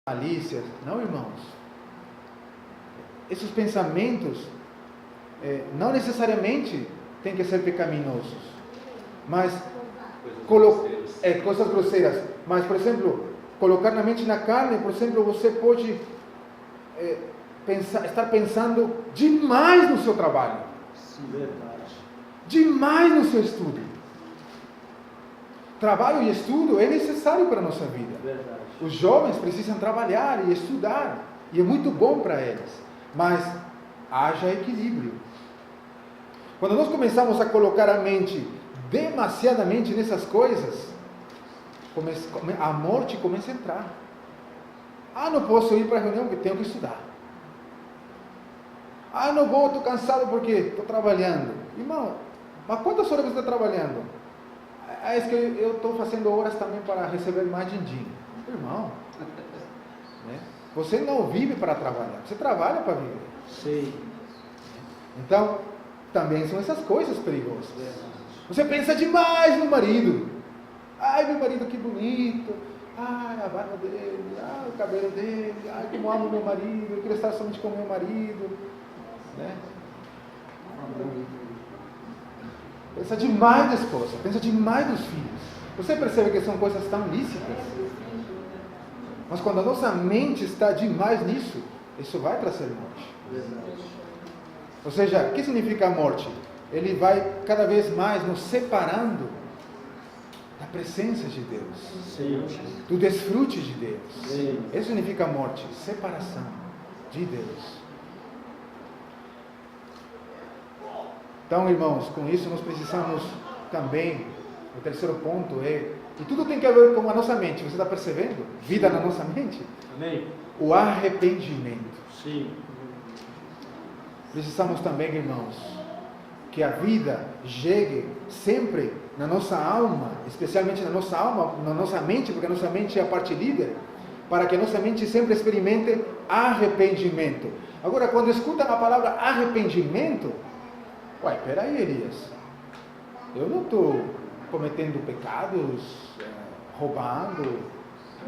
malícias. Não, irmãos. Esses pensamentos não necessariamente têm que ser pecaminosos, mas coisas grosseiras. Mas, por exemplo, colocar na mente na carne, por exemplo, você pode estar pensando demais no seu trabalho. Sim, verdade. Demais no seu estudo. Trabalho e estudo é necessário para a nossa vida. Verdade. Os jovens precisam trabalhar e estudar, e é muito bom para eles, mas haja equilíbrio. Quando nós começamos a colocar a mente demasiadamente nessas coisas, a morte começa a entrar. Não posso ir para a reunião porque tenho que estudar. Não vou, estou cansado porque estou trabalhando. Irmão, mas quantas horas você está trabalhando? É que eu estou fazendo horas também para receber mais din-din. Irmão, né? Você não vive para trabalhar, você trabalha para viver. Sim. Então, também são essas coisas perigosas. Você pensa demais no marido. Meu marido que bonito. A barba dele. O cabelo dele. Como amo meu marido. Eu quero estar somente com meu marido. Né? Pensa demais na esposa. Pensa demais nos filhos. Você percebe que são coisas tão lícitas. Mas quando a nossa mente está demais nisso, isso vai trazer morte. Ou seja, o que significa a morte? Ele vai cada vez mais nos separando da presença de Deus. Sim. Do desfrute de Deus. Sim. Isso significa morte, separação de Deus. Então, irmãos, com isso nós precisamos também, o terceiro ponto e tudo tem que ver com a nossa mente, você está percebendo? Vida na nossa mente. Amém. O arrependimento. Sim. Precisamos também, irmãos, que a vida chegue sempre na nossa alma, especialmente na nossa alma, na nossa mente, porque a nossa mente é a parte líder, para que a nossa mente sempre experimente arrependimento. Agora, quando escuta a palavra arrependimento, peraí, Elias, eu não estou cometendo pecados, roubando,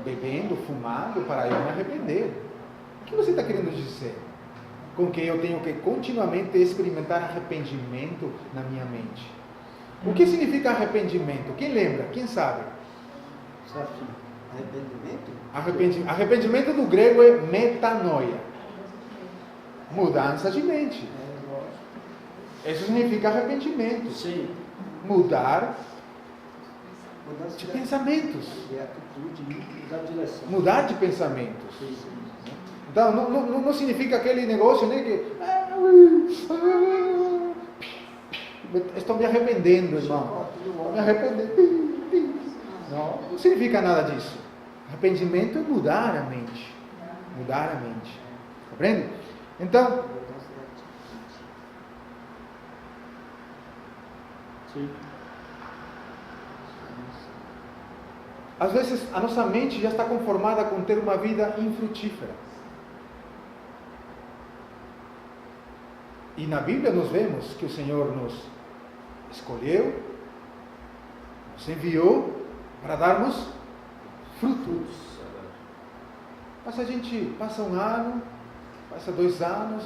bebendo, fumando, para eu me arrepender. O que você está querendo dizer? Com que eu tenho que continuamente experimentar arrependimento na minha mente. O que significa arrependimento? Quem lembra? Quem sabe? Arrependimento? Arrependimento no grego é metanoia. Mudança de mente. Isso significa arrependimento. Sim. Mudar de pensamentos. De atitude, mudar de direção. Mudar de pensamentos. Sim. Então, não significa aquele negócio, né, que estou me arrependendo, irmão. Estou me arrependendo. Não significa nada disso. Arrependimento é mudar a mente. Mudar a mente. Compreende? Então, sim. Às vezes a nossa mente já está conformada com ter uma vida infrutífera. E na Bíblia nós vemos que o Senhor nos escolheu, nos enviou para darmos frutos. Mas a gente passa 1 ano, passa 2 anos,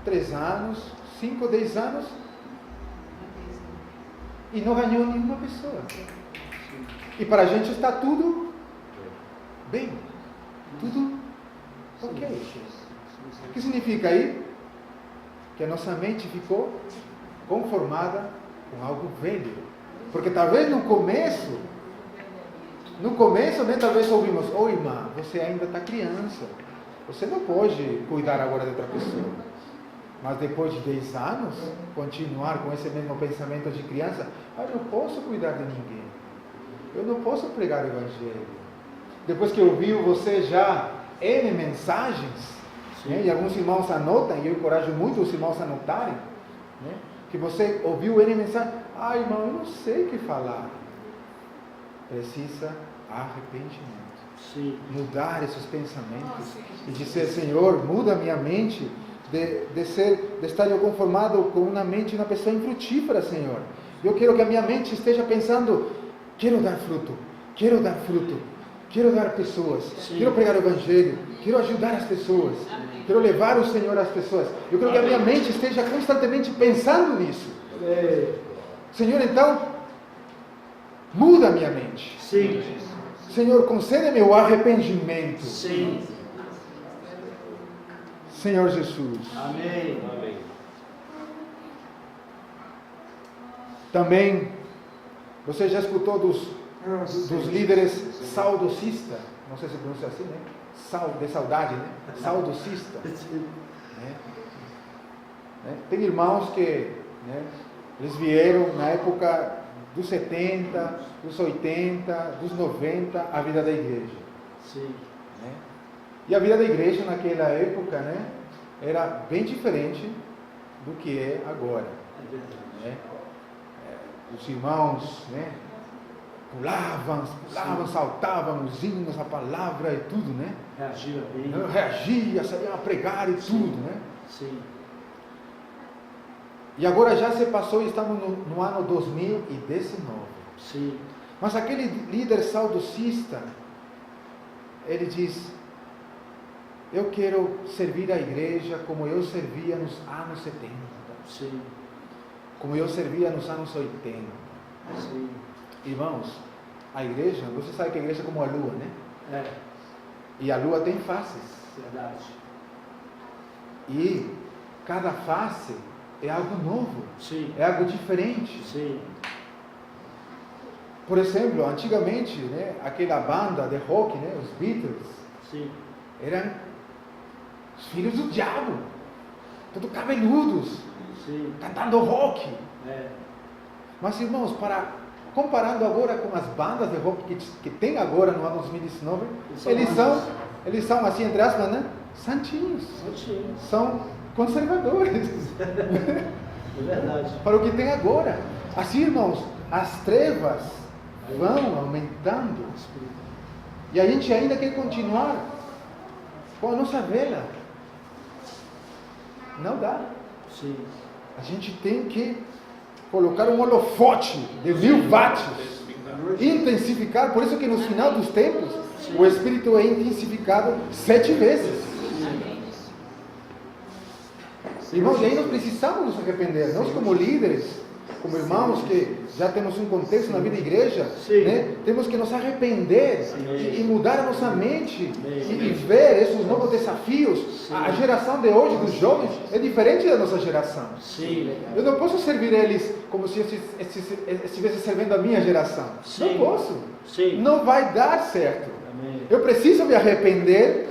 3 anos, 5, 10 anos e não ganhou nenhuma pessoa. E para a gente está tudo bem, tudo ok. O que significa aí? Que a nossa mente ficou conformada com algo velho. Porque talvez no começo, né, talvez ouvimos, irmã, você ainda está criança, você não pode cuidar agora de outra pessoa. Mas depois de 10 anos, continuar com esse mesmo pensamento de criança, eu não posso cuidar de ninguém. Eu não posso pregar o Evangelho. Depois que ouviu você já N mensagens, né, e alguns irmãos anotam, e eu encorajo muito os irmãos a anotarem, né, que você ouviu N mensagens, irmão, eu não sei o que falar. Precisa arrependimento. Sim. Mudar esses pensamentos e dizer, Senhor, muda a minha mente de estar eu conformado com uma mente, uma pessoa infrutífera, Senhor. Eu quero que a minha mente esteja pensando, quero dar fruto, Quero dar pessoas, Sim. quero pregar o Evangelho, quero ajudar as pessoas, quero levar o Senhor às pessoas. Eu quero que a minha mente esteja constantemente pensando nisso. Senhor, então, muda a minha mente. Sim. Senhor, concede-me o arrependimento. Sim. Senhor Jesus. Amém. Amém. Também, você já escutou dos líderes saudocistas? Não sei se pronuncia assim, né? De saudade, né? Saudosista. Tem irmãos que, né, eles vieram na época dos 70, dos 80, dos 90, a vida da igreja. Sim. Né? E a vida da igreja naquela época, né, era bem diferente do que é agora. É verdade. Né? Os irmãos, né, pulavam, saltavam os hinos, a palavra e tudo, né? Reagia bem. Reagia, sabiam a pregar e tudo, né? Sim. E agora já se passou e estamos no ano 2019. Sim. Mas aquele líder saudosista, ele diz: eu quero servir a igreja como eu servia nos anos 70. Sim. Como eu servia nos anos 80. Sim. Irmãos, a igreja, você sabe que a igreja é como a lua, né? É. E a lua tem faces. Verdade. E cada face é algo novo. Sim. É algo diferente. Sim. Por exemplo, antigamente, né, aquela banda de rock, né, os Beatles, Sim. eram os filhos do diabo, todos cabeludos, Sim. cantando rock. É. Mas, irmãos, comparando agora com as bandas de rock que tem agora no ano 2019, eles são assim, entre aspas, né, santinhos. Santinhos. São conservadores. É verdade. Para o que tem agora. Assim, irmãos, as trevas vão aumentando. E a gente ainda quer continuar com a nossa vela. Não dá. Sim. A gente tem que colocar um holofote de 1000 watts. Intensificar. Por isso que no final dos tempos, o Espírito é intensificado 7 vezes. Irmãos, e aí nós precisamos nos arrepender. Nós como líderes, como irmãos que já temos um contexto na vida da igreja, né, temos que nos arrepender e mudar a nossa mente e ver esses novos desafios. A geração de hoje, dos jovens, é diferente da nossa geração. Eu não posso servir eles como se eu estivesse servindo a minha geração. Não posso. Não vai dar certo. Eu preciso me arrepender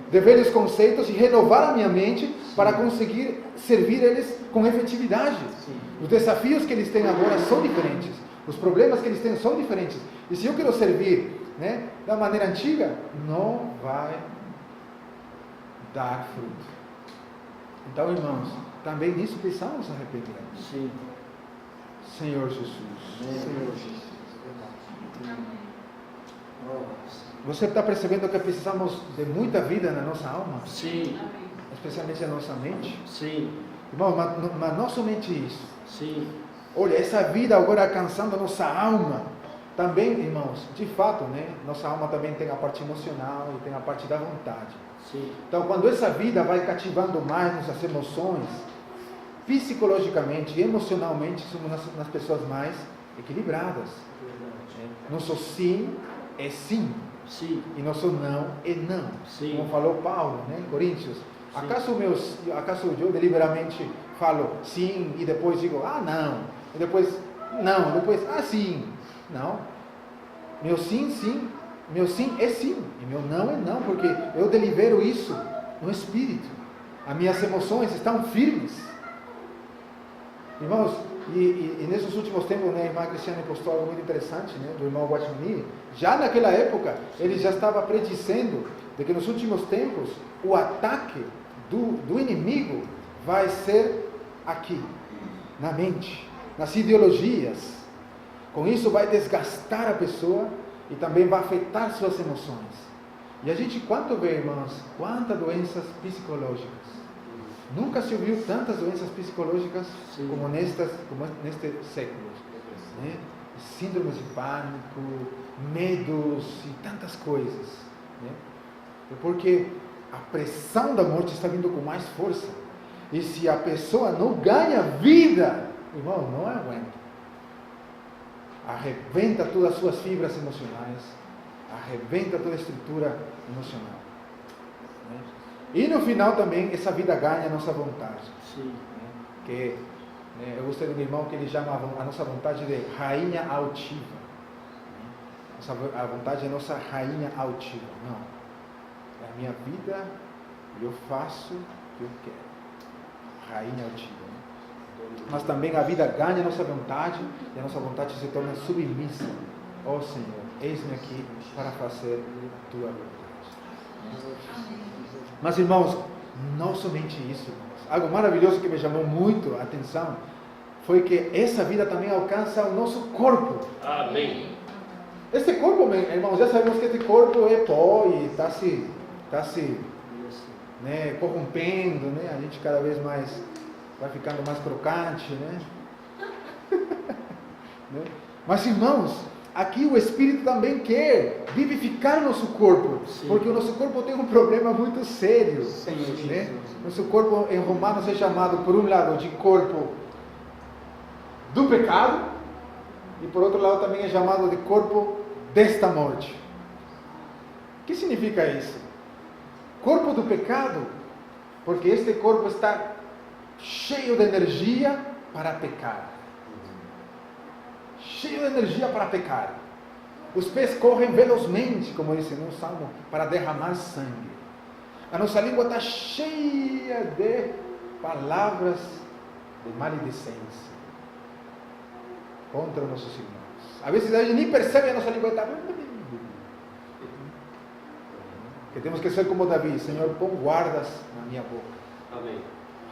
de velhos conceitos e renovar a minha mente para conseguir servir eles com efetividade. Os desafios que eles têm agora são diferentes. Os problemas que eles têm são diferentes. E se eu quero servir, né, da maneira antiga, não vai dar fruto. Então, irmãos, também nisso precisamos arrepender. Sim. Senhor Jesus. Senhor Jesus. Você está percebendo que precisamos de muita vida na nossa alma? Sim. Especialmente na nossa mente? Sim. Irmão, mas não somente isso. Sim. Olha, essa vida agora alcançando a nossa alma. Também, irmãos, de fato, né? Nossa alma também tem a parte emocional e tem a parte da vontade. Sim. Então, quando essa vida vai cativando mais nossas emoções, psicologicamente e emocionalmente, somos nas pessoas mais equilibradas. Nosso sim é sim. Sim. E nosso não é não. Sim. Como falou Paulo, né, em Coríntios. Acaso eu deliberadamente falo sim e depois digo, não. E depois, não. Depois, sim. Não. Meu sim, sim. Meu sim é sim. E meu não é não, porque eu delibero isso no Espírito. As minhas emoções estão firmes. Irmãos, e nesses últimos tempos, né, a irmã Cristiane postou algo muito interessante, né, do irmão Guatmini. Já naquela época, ele já estava predizendo de que nos últimos tempos, o ataque do inimigo vai ser aqui, na mente, nas ideologias. Com isso vai desgastar a pessoa e também vai afetar suas emoções. E a gente, quanto vê, irmãos, quantas doenças psicológicas. Nunca se ouviu tantas doenças psicológicas como neste século. Né? síndromes de pânico, medos e tantas coisas, né? Porque a pressão da morte está vindo com mais força. E se a pessoa não ganha vida, irmão, não aguenta. Arrebenta todas as suas fibras emocionais, arrebenta toda a estrutura emocional, né? E no final também, essa vida ganha a nossa vontade. Sim. Né? Que, né, eu gostei do irmão que ele chama a nossa vontade de rainha altiva. A vontade é a nossa rainha altiva. Não. É a minha vida, eu faço o que eu quero. Rainha altiva. Né? Mas também a vida ganha a nossa vontade e a nossa vontade se torna submissa. Ó Senhor, eis-me aqui para fazer a tua vontade. Mas irmãos, não somente isso, irmãos. Algo maravilhoso que me chamou muito a atenção foi que essa vida também alcança o nosso corpo. Amém. Este corpo, irmãos, já sabemos que este corpo é pó e está se né, corrompendo, né? A gente cada vez mais vai ficando mais crocante, né? Né? Mas irmãos, aqui o Espírito também quer vivificar o nosso corpo. Sim. Porque o nosso corpo tem um problema muito sério. Sim, né? Nosso corpo em Romanos é chamado por um lado de corpo do pecado e por outro lado também é chamado de corpo desta morte. O que significa isso? Corpo do pecado, porque este corpo está cheio de energia para pecar. Cheio de energia para pecar. Os pés correm velozmente, como diz no Salmo, para derramar sangue. A nossa língua está cheia de palavras de maledicência contra nossos irmãos. Às vezes a gente nem percebe a nossa língua está... Que temos que ser como Davi: Senhor, põe guardas na minha boca. Amém.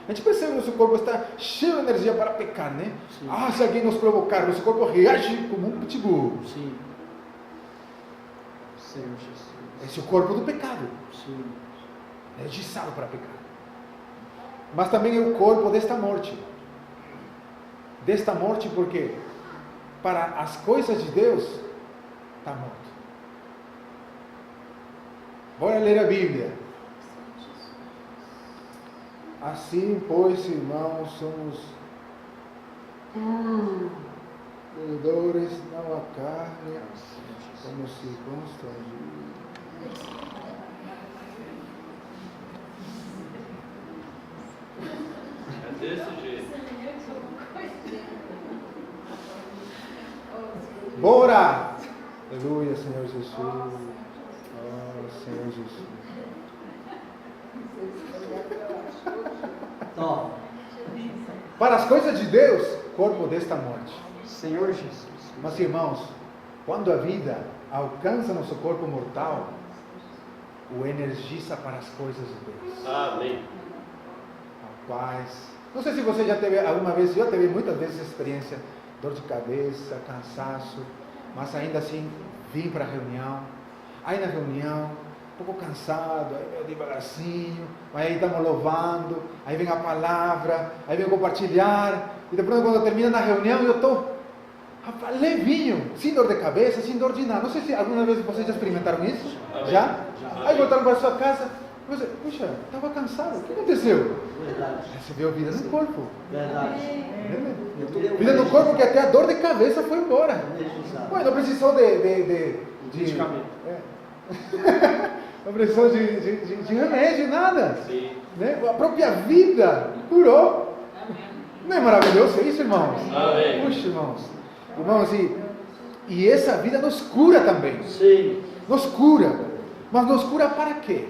A gente percebe que nosso corpo está cheio de energia para pecar, né? Sim. Ah, se alguém nos provocar, nosso corpo reage como um pitbull. Sim. Senhor Jesus. Esse é o corpo do pecado. Sim. É legislado para pecar. Mas também é o corpo desta morte. Desta morte porque para as coisas de Deus está morto. Bora ler a Bíblia. Assim, pois, irmãos, somos devedores, não a carne, como se constrangido. É desse jeito. Bora! Aleluia, Senhor Jesus. Oh, Senhor Jesus. Ó, Para as coisas de Deus, corpo desta morte. Senhor Jesus. Mas irmãos, quando a vida alcança nosso corpo mortal, o energiza para as coisas de Deus. Amém. A paz. Não sei se você já teve alguma vez, eu tive muitas vezes essa experiência, dor de cabeça, cansaço, mas ainda assim vim para a reunião. Aí na reunião, um pouco cansado, aí meio devagarzinho, mas aí estamos louvando, aí vem a palavra, aí vem compartilhar, e depois quando termina na reunião eu estou levinho, sem dor de cabeça, sem dor de nada. Não sei se alguma vez vocês já experimentaram isso? Amém. Já? Já. Aí voltaram para a sua casa, você, puxa, estava cansado, o que aconteceu? Verdade. Recebeu vida no corpo. Verdade. Vida no corpo que até a dor de cabeça foi embora. Energizado. Ué, não precisou de Medicamento. não precisou de remédio, nada. Sim. Né? A própria vida curou. Não é maravilhoso isso, irmãos? Amém. Puxa, irmãos. Irmãos, e essa vida nos cura também. Sim. Nos cura. Mas nos cura para quê?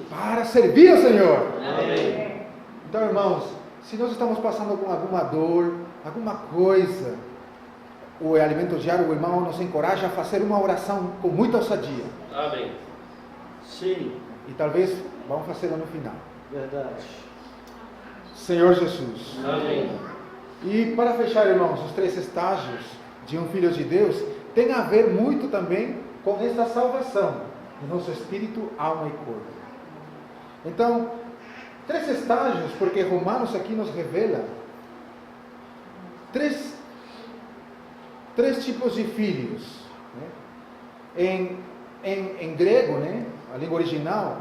Para servir ao Senhor. Amém. Então, irmãos, se nós estamos passando com alguma dor, alguma coisa, o alimento diário, o irmão nos encoraja a fazer uma oração com muita ousadia. Amém. Sim. E talvez vamos fazê-la no final. Verdade. Senhor Jesus. Amém. E para fechar, irmãos, os 3 estágios de um filho de Deus tem a ver muito também com esta salvação do nosso espírito, alma e corpo. Então, 3 estágios, porque Romanos aqui nos revela 3 três tipos de filhos. Né? Em grego, né, a língua original,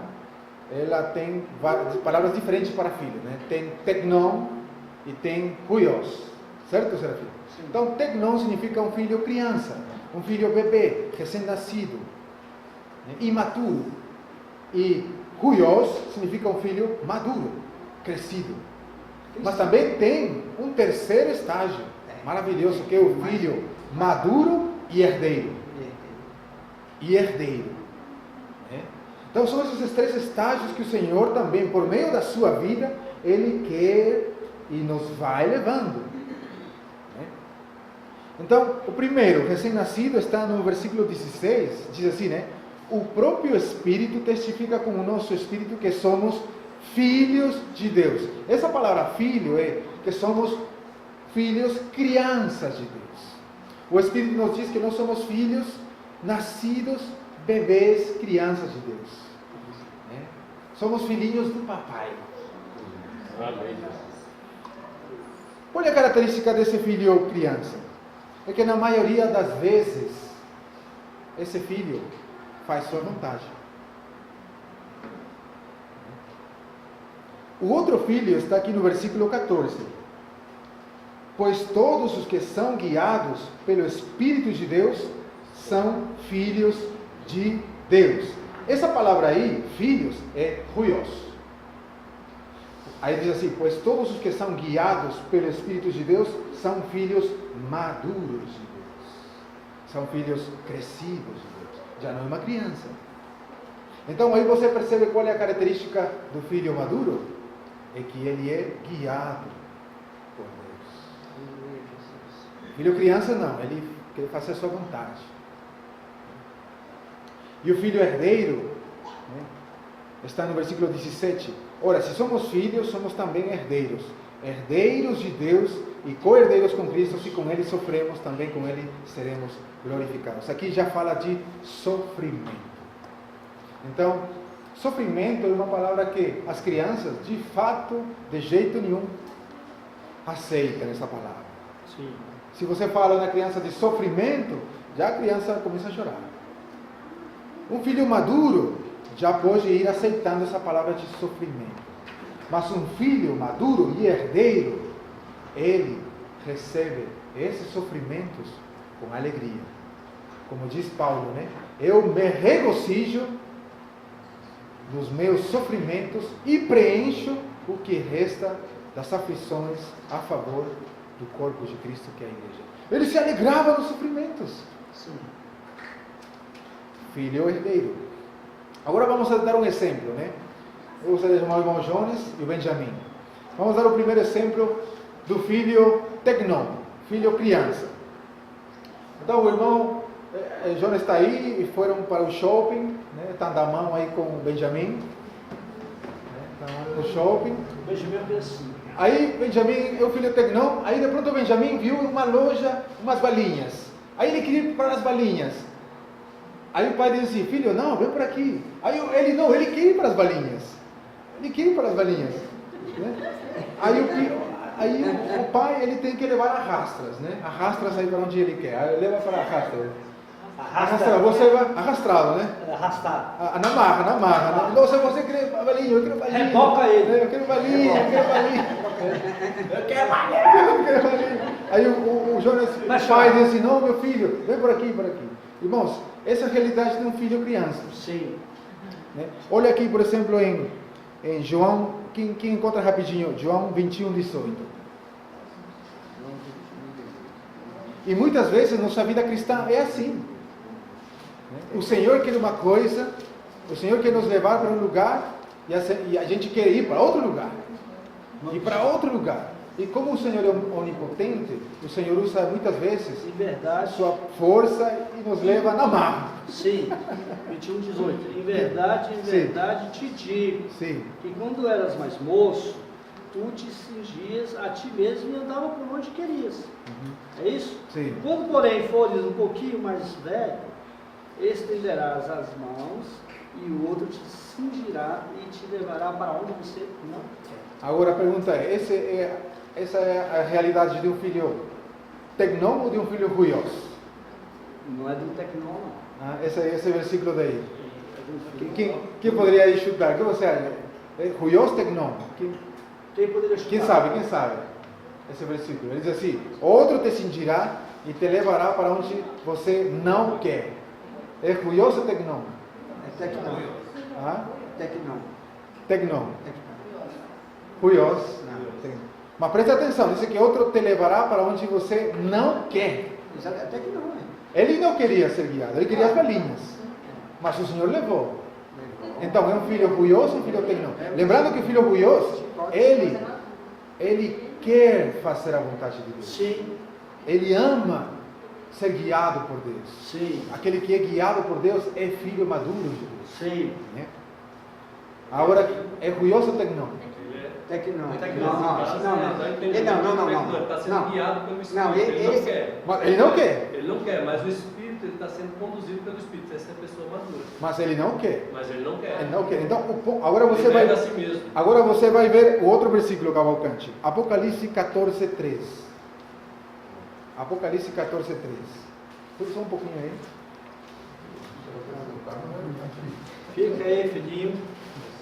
ela tem várias palavras diferentes para filho. Né? Tem teknon e tem huios. Certo, Serafim? Então, teknon significa um filho criança, um filho bebê, recém-nascido, né? Imaturo. E huios significa um filho maduro, crescido. Mas também tem um terceiro estágio maravilhoso, que é o filho maduro e herdeiro. Né? Então são esses três estágios que o Senhor também, por meio da sua vida, Ele quer e nos vai levando. Né? Então, o primeiro, recém-nascido, está no versículo 16, diz assim, né? O próprio Espírito testifica com o nosso Espírito que somos filhos de Deus. Essa palavra filho é que somos filhos, crianças de Deus. O Espírito nos diz que nós somos filhos nascidos, bebês, crianças de Deus. Né? Somos filhinhos do papai. Olha a característica desse filho criança. É que na maioria das vezes, esse filho faz sua vontade. O outro filho está aqui no versículo 14. Pois todos os que são guiados pelo Espírito de Deus são filhos de Deus. Essa palavra aí, filhos, é huios. Aí diz assim, pois todos os que são guiados pelo Espírito de Deus são filhos maduros de Deus. São filhos crescidos de Deus. Já não é uma criança. Então aí você percebe qual é a característica do filho maduro? É que ele é guiado por Deus. Filho criança não, ele quer fazer a sua vontade. E o filho herdeiro, né, está no versículo 17. Ora, se somos filhos, somos também herdeiros. Herdeiros de Deus e co-herdeiros com Cristo, se com Ele sofremos, também com Ele seremos glorificados. Aqui já fala de sofrimento. Então, sofrimento é uma palavra que as crianças, de fato, de jeito nenhum, aceitam essa palavra. Sim. Se você fala na criança de sofrimento, já a criança começa a chorar. Um filho maduro já pode ir aceitando essa palavra de sofrimento. Mas um filho maduro e herdeiro, ele recebe esses sofrimentos com alegria. Como diz Paulo, né? Eu me regozijo dos meus sofrimentos e preencho o que resta das aflições a favor do corpo de Cristo, que é a igreja. Ele se alegrava nos sofrimentos. Sim. Filho herdeiro. Agora vamos dar um exemplo, né? Eu gostaria de chamar o irmão Jones e o Benjamin. Vamos dar o primeiro exemplo do filho Teknon, filho criança. Então o irmão Jones está aí e foram para o shopping, né? Estão da mão aí com o Benjamin. Estão no shopping. O Benjamin é assim. Aí Benjamin é o filho Teknon. Aí de pronto o Benjamin viu em uma loja umas balinhas. Aí ele queria ir para as balinhas. Aí o pai disse assim, filho, não, vem por aqui. Aí ele quer ir para as balinhas. Ele quer ir para as balinhas. Né? Aí o pai, ele tem que levar arrastras, né? Arrastras aí para onde ele quer. Aí leva para arrastra. Arrastra, você vai arrastá-lo, né? Arrastar. Na marra. Não, você quer balinha, eu quero balinha. Reboca ele. Eu quero balinha. Eu quero balinha. Aí o Jonas, o pai diz assim, não, meu filho, vem por aqui. Irmãos, essa é a realidade de um filho criança. Sim. Né? Olha aqui, por exemplo, em João, quem encontra rapidinho, João 21, 18. E muitas vezes nossa vida cristã é assim. O Senhor quer uma coisa, o Senhor quer nos levar para um lugar, e a gente quer ir para outro lugar. E para outro lugar. E como o Senhor é onipotente, o Senhor usa muitas vezes a sua força e nos leva na marra. Sim, 21, 18. Em verdade te digo, Sim. que quando eras mais moço, tu te cingias a ti mesmo e andava por onde querias. É isso? Sim. Quando, porém, fores um pouquinho mais velho, estenderás as mãos e o outro te cingirá e te levará para onde você não quer. Agora a pergunta é, essa é a realidade de um filho Teknon ou de um filho huios? Não é do tecnão, não. Esse versículo daí. É do Quem poderia aí chutar? O que você acha? Ruios tecnon? Quem poderia chutar? Quem sabe? Esse versículo. Ele diz assim: outro te cingirá e te levará para onde você não quer. É ruios ou tecnon? É tecnão. Ah? Tecnão. Tecnon. Ruios. Mas preste atenção, diz que outro te levará para onde você não quer. Exato, é tecnão, né? Ele não queria ser guiado, ele queria as galinhas. Mas o Senhor levou. Então é um filho ruios ou um filho tecnão? Lembrando que o filho ruios, ele quer fazer a vontade de Deus. Sim. Ele ama ser guiado por Deus. Sim. Aquele que é guiado por Deus é filho maduro de Deus. Sim. Né? Agora, é ruios ou tecnão? Tecnão. Ele está sendo Não. guiado pelo Espírito. Não, Ele não quer. Mas ele não quer. Ele não quer, mas o Espírito está sendo conduzido pelo Espírito. Essa é a pessoa madura. Mas ele não quer. Mas ele não quer. Ele não quer. Então, agora você Ele vai. nega a si mesmo. Agora você vai ver o outro versículo, Cavalcante. Apocalipse 14:3. Apocalipse 14:3. Tudo só um pouquinho aí. Fica aí, filhinho.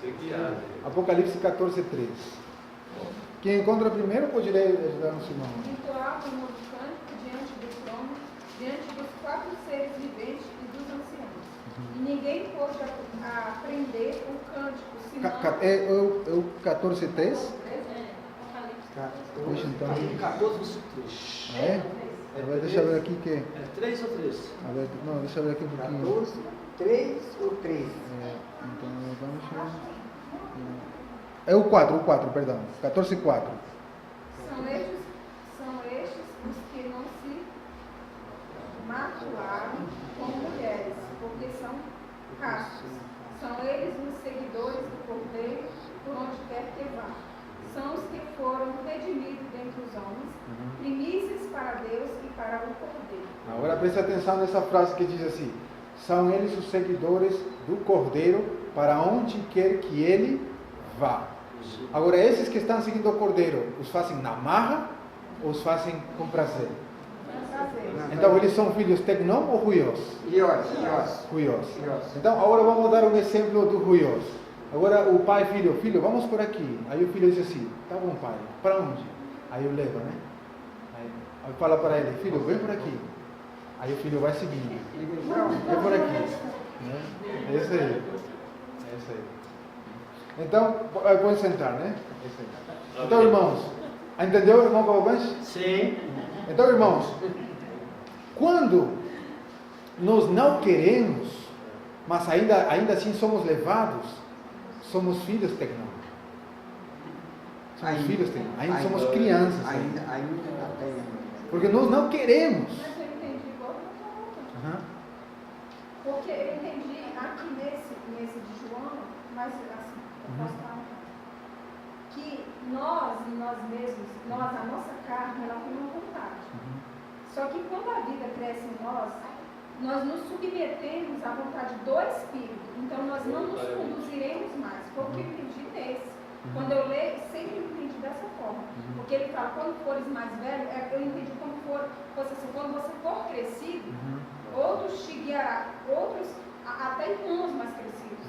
Ser guiado. Apocalipse 14:3. Quem encontra primeiro pode ler e ajudar no Simão. Entoava um novo cântico diante do trono, diante dos 4 seres viventes e dos anciãos. E ninguém pôde aprender o cântico, senão... É o 14:3? Deixa então. 14, versículo 3. É? Deixa eu ver aqui que. É 3 ou 3? Não, deixa eu ver aqui um pouquinho. 14, 3 ou 3? Então vamos ver. É o 4, perdão. 14:4. São estes os que não se macularam como mulheres, porque são castos. São eles os seguidores do Cordeiro, por onde quer que vá. São os que foram redimidos dentre os homens, primícias para Deus e para o Cordeiro. Agora preste atenção nessa frase que diz assim: são eles os seguidores do Cordeiro para onde quer que ele vá. Agora, esses que estão seguindo o Cordeiro, os fazem na marra ou os fazem com prazer? Então, eles são filhos tecnão ou ruios? Ruios. Então, agora vamos dar um exemplo do ruios. Agora, o pai e filho, vamos por aqui. Aí o filho diz assim: tá bom, pai, para onde? Aí eu levo, né? Aí fala para ele: filho, vem por aqui. Aí o filho vai seguindo. Vem por aqui. Né? É isso aí. Então, pode sentar, né? Então, irmãos, entendeu, irmão Cavalcante? Sim. Então, irmãos, quando nós não queremos, mas ainda assim somos levados, somos filhos tecnão. Somos filhos tecnão. Ainda somos crianças. Ainda não tem. Porque nós não queremos. Mas eu entendi igual eu estou Porque eu entendi aqui nesse de João, mas assim, eu posso falar que nós mesmos, a nossa carne, ela tem uma vontade. Só que quando a vida cresce em nós nos submetemos à vontade do Espírito. Então nós não nos conduziremos mais. Foi o que eu entendi nesse. Quando eu leio, sempre entendi dessa forma. Porque ele fala, quando fores mais velho, eu entendi como quando você for crescido, outros te guiará, outros, até irmãos mais crescidos,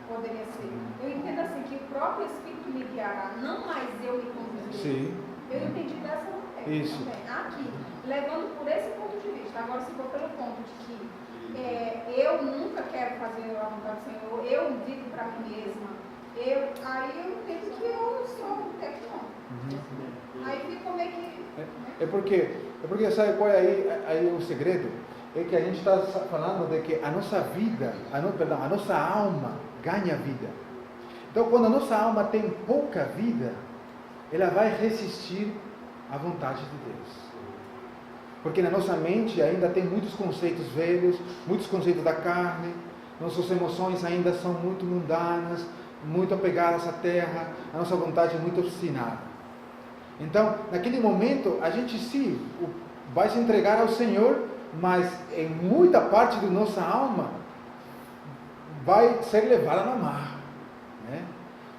poderia ser. Eu entendo assim, que o próprio Espírito me guiará, não mais eu me conduzir. Sim. Eu entendi dessa maneira Isso. também. Aqui, levando por esse ponto de vista. Agora, se for pelo ponto de que eu nunca quero fazer a vontade do Senhor, eu vivo para mim mesma, aí eu entendo que eu sou um tecnão. Aí ficou meio que... É porque sabe qual é aí o segredo? É que a gente está falando de que a nossa vida, a nossa alma ganha vida. Então, quando a nossa alma tem pouca vida, ela vai resistir à vontade de Deus. Porque na nossa mente ainda tem muitos conceitos velhos, muitos conceitos da carne, nossas emoções ainda são muito mundanas, muito apegadas à terra, a nossa vontade é muito obstinada. Então, naquele momento, a gente sim vai se entregar ao Senhor, mas em muita parte da nossa alma vai ser levada na marra, né?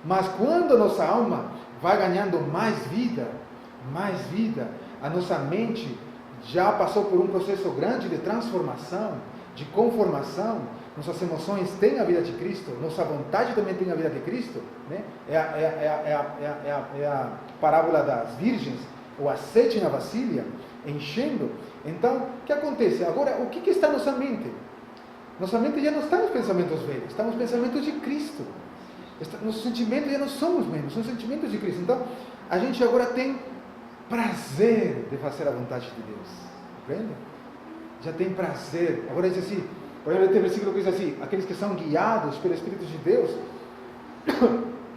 Mas quando a nossa alma vai ganhando mais vida, a nossa mente já passou por um processo grande de transformação, de conformação. Nossas emoções têm a vida de Cristo, nossa vontade também tem a vida de Cristo, né? É a parábola das virgens, o azeite na vasilha, enchendo. Então, o que acontece? Agora, o que está na nossa mente? Nossa mente já não está nos pensamentos velhos, está nos pensamentos de Cristo. Nossos sentimentos já não são os mesmos, são sentimentos de Cristo. Então, a gente agora tem prazer de fazer a vontade de Deus. Compreende? Já tem prazer. Agora diz assim, por exemplo, tem versículo que diz assim, aqueles que são guiados pelo Espírito de Deus.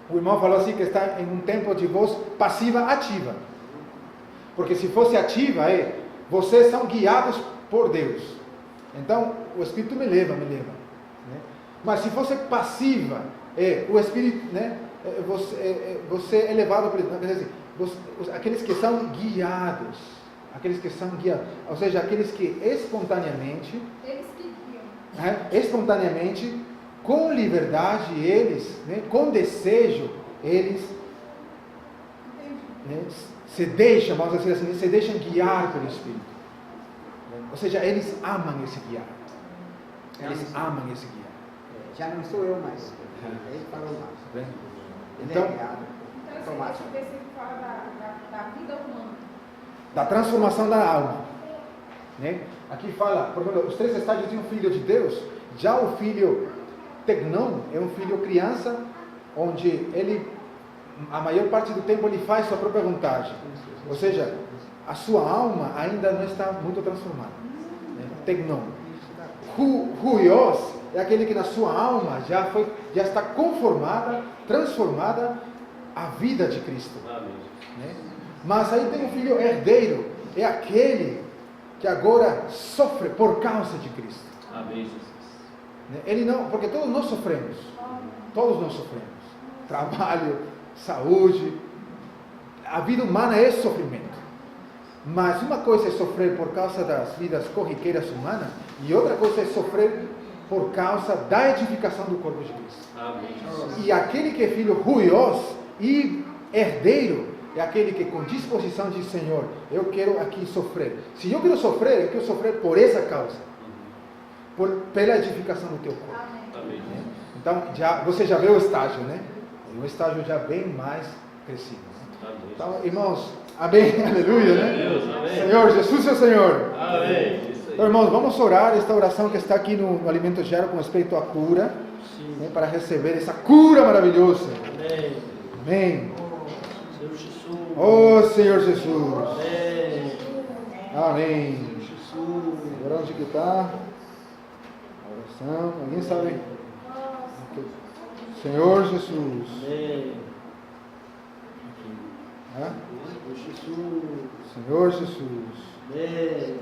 O irmão falou assim que está em um tempo de voz passiva-ativa. Porque se fosse ativa, vocês são guiados por Deus. Então, o Espírito me leva. Né? Mas se fosse passiva, o Espírito, né? Você é levado por Deus. Quer dizer, aqueles que são guiados, ou seja, aqueles que espontaneamente, com liberdade, eles, né, com desejo, eles, né, se deixam, vamos dizer assim, se deixam guiar pelo Espírito. Ou seja, eles amam esse guiar. Já não sou eu mais. Ele falou mais. Então, esse versículo fala da vida humana. Da transformação da alma. Né? Aqui fala, por exemplo, os 3 estágios de um filho de Deus. Já o filho Tegnon é um filho criança, onde ele, a maior parte do tempo, ele faz sua própria vontade. Ou seja, a sua alma ainda não está muito transformada. Né? Tegnon. Huios é aquele que na sua alma já está conformada, transformada a vida de Cristo. Né? Mas aí tem um filho herdeiro, é aquele que agora sofre por causa de Cristo. Amém, Jesus. Ele não, porque todos nós sofremos. Trabalho, saúde, a vida humana é sofrimento. Mas uma coisa é sofrer por causa das vidas corriqueiras humanas e outra coisa é sofrer por causa da edificação do corpo de Cristo. Amém. E aquele que é filho ruios e herdeiro é aquele que com disposição diz, Senhor, eu quero aqui sofrer. Se eu quero sofrer por essa causa. Pela edificação do teu corpo. Amém. Então, você já vê o estágio, né? Um estágio já bem mais crescido. Amém. Então, irmãos, amém, aleluia, né? Deus, amém. Senhor, Jesus é o Senhor. Amém. Isso aí. Então, irmãos, vamos orar esta oração que está aqui no Alimento Diário com respeito à cura, né, para receber essa cura maravilhosa. Amém. Amém. Senhor Jesus. Oh, Senhor Jesus. Amém. Amém. Jesus. Agora onde que está? Oração. Alguém sabe? Senhor Jesus. Amém. Hã? Senhor Jesus. Senhor Jesus. Amém.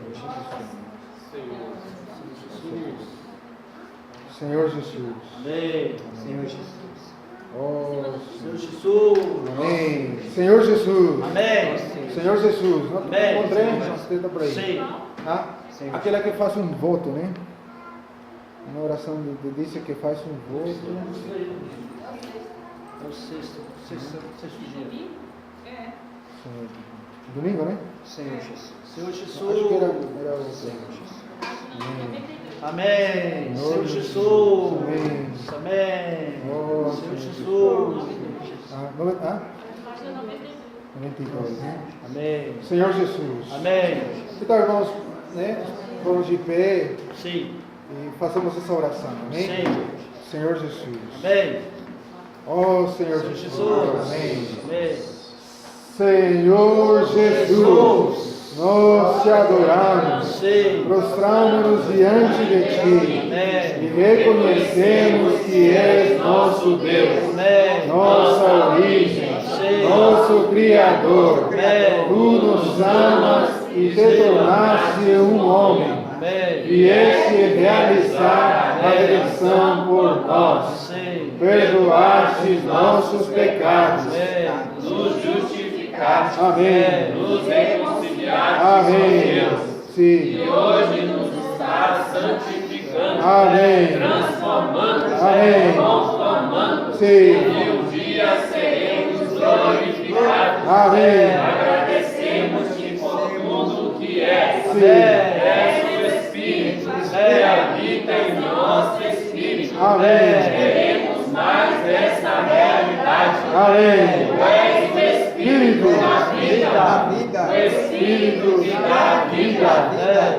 Senhor Jesus. Amém. Senhor Jesus. Oh, Senhor Jesus. amém. Senhor Jesus. Amém. Senhor Jesus. Não Amém. encontrei, não sei se está por aí. Sim. Ah, aquela que faz um voto, né? Uma oração disse que faz um voto. É o sexto dia. Senhor. Domingo, né? Senhor Jesus. Senhor Acho que Jesus. era o Senhor Jesus. Amém. Senhor Jesus. Amém. Amém. Oh, Senhor Senhor Jesus. Ah, 92, né? Amém. Senhor Jesus. Amém. Então, irmãos, né? Vamos de pé Sim. e fazemos essa oração. Amém? Sim. Senhor Jesus. Amém. Oh, Senhor Senhor Jesus. Jesus. Amém. Amém. Senhor Jesus, nós te adoramos, Sim. prostramos-nos diante de ti Amém. e reconhecemos que és nosso Deus, Amém. nossa origem, Sim. nosso Criador. Amém. Tu nos amas e te tornaste um homem, Amém. vieste realizar a redenção por nós, Sim. perdoaste nossos pecados. Amém. Nos justificaste. Amém. Nos reconciliaste. Amém. Sim. E hoje nos está santificando. Amém. Transformando. Amém. Transformando. Sim. E um dia seremos glorificados. Amém. Agradecemos-te por tudo que és. Sim. Além. Tu és o Espírito da Da vida. vida. O Espírito que dá vida.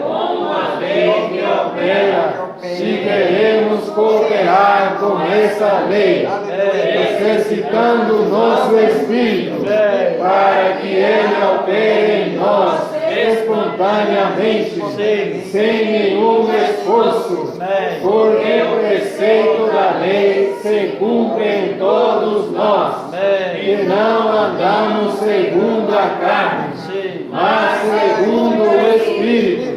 Como a lei que opera. Se queremos cooperar com essa lei, exercitando o nosso espírito, para que ele opere em nós espontaneamente, sem nenhum esforço, porque o preceito da lei se cumpre em todos nós, e não andamos segundo a carne, mas segundo o Espírito.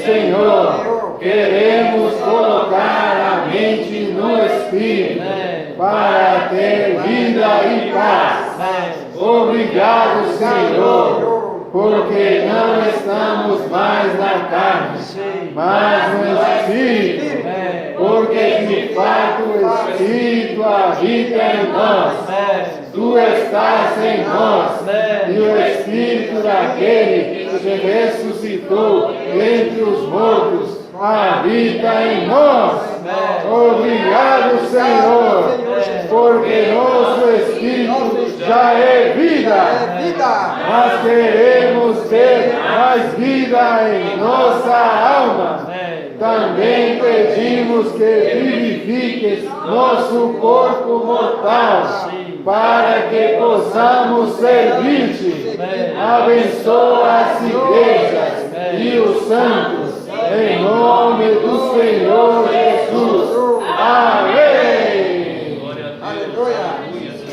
Senhor, queremos colocar a mente no Espírito para ter vida e paz. Obrigado, Senhor, porque não estamos mais na carne, mas no Espírito, porque de fato o Espírito habita em nós. Tu estás em nós, e o Espírito daquele que te ressuscitou entre os mortos habita em nós. Obrigado, Senhor, porque nosso Espírito já é vida. Nós queremos ter mais vida em nossa alma. Também pedimos que vivifiques nosso corpo mortal, para que possamos servir-te. Abençoa as igrejas e os santos, em nome do Senhor Jesus. Amém. Glória a Deus. Aleluia.